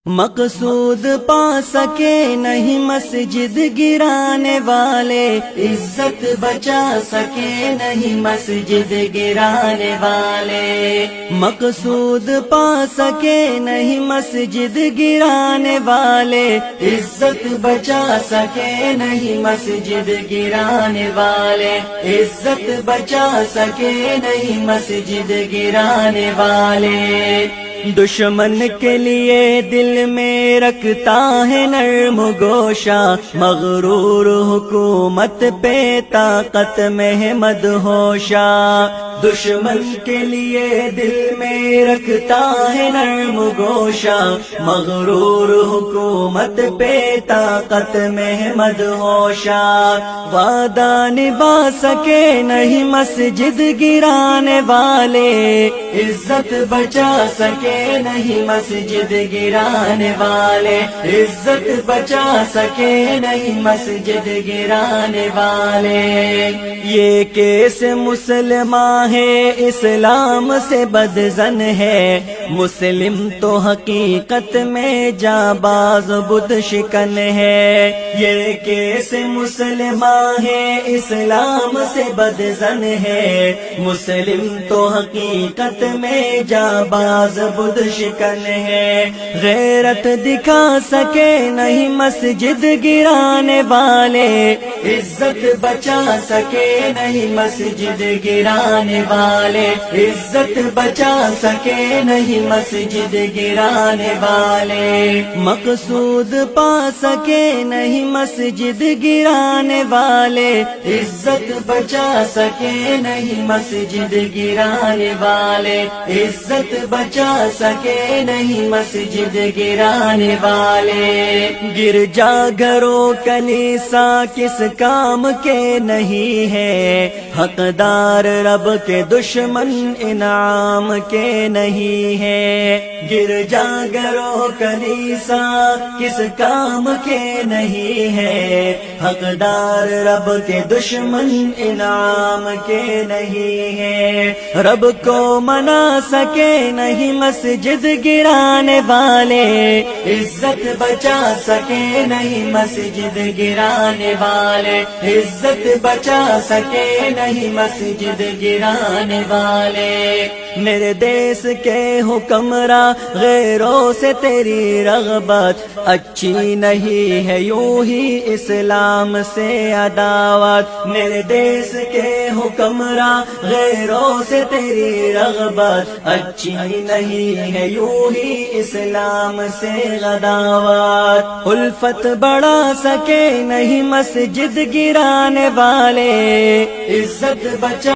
مقصود پا سکے نہیں مسجد گرانے والے، عزت بچا سکے نہیں مسجد گرانے والے، مقصود پا سکے نہیں مسجد گرانے والے، عزت بچا سکے نہیں مسجد گرانے والے، عزت بچا سکے نہیں مسجد گرانے والے۔ دشمن کے لیے دل میں رکھتا ہے نرم گوشہ، مغرور حکومت پہ طاقت میں مدہوشہ، دشمن کے لیے دل میں رکھتا ہے نرم گوشہ، مغرور حکومت پہ طاقت میں مدہوشہ، وعدہ نبھا سکے نہیں مسجد گرانے والے، عزت بچا سکے نہیں مسجد گرانے والے، عزت بچا سکے نہیں مسجد گرانے والے۔ یہ کیس مسلمان ہے اسلام سے بدظن ہے، مسلم تو حقیقت میں جانباز بت شکن ہے، یہ کیس مسلمان ہے اسلام سے بدظن ہے، مسلم تو حقیقت میں جانباز بت شکن ہے، غیرت دکھا سکے نہیں مسجد گرانے والے، عزت بچا سکے نہیں مسجد گرانے والے، عزت بچا سکے نہیں مسجد گرانے والے، مقصود پا سکے نہیں مسجد گرانے والے، عزت بچا سکے نہیں مسجد گرانے والے، عزت بچا سکے نہیں مسجد گرانے والے۔ گرجا گھروں کنیسا کس کام کے نہیں ہے، حقدار رب کے دشمن انعام کے نہیں ہے، گرجا گھروں کنیسا کس کام کے نہیں ہے، حقدار رب کے دشمن انعام کے نہیں ہے، رب کو منا سکے نہیں مسجد گرانے والے، عزت بچا سکے نہیں مسجد گرانے والے، عزت بچا سکے نہیں مسجد گرانے والے۔ میرے دیس کے حکمراں غیروں سے تیری رغبت اچھی نہیں ہے، یوں ہی اسلام سے عداوت، میرے دیس کے حکمراں غیروں سے تیری رغبت اچھی نہیں ہے، یوں ہی اسلام سے عداوت، الفت بڑھا سکے نہیں مسجد گرانے والے، عزت بچا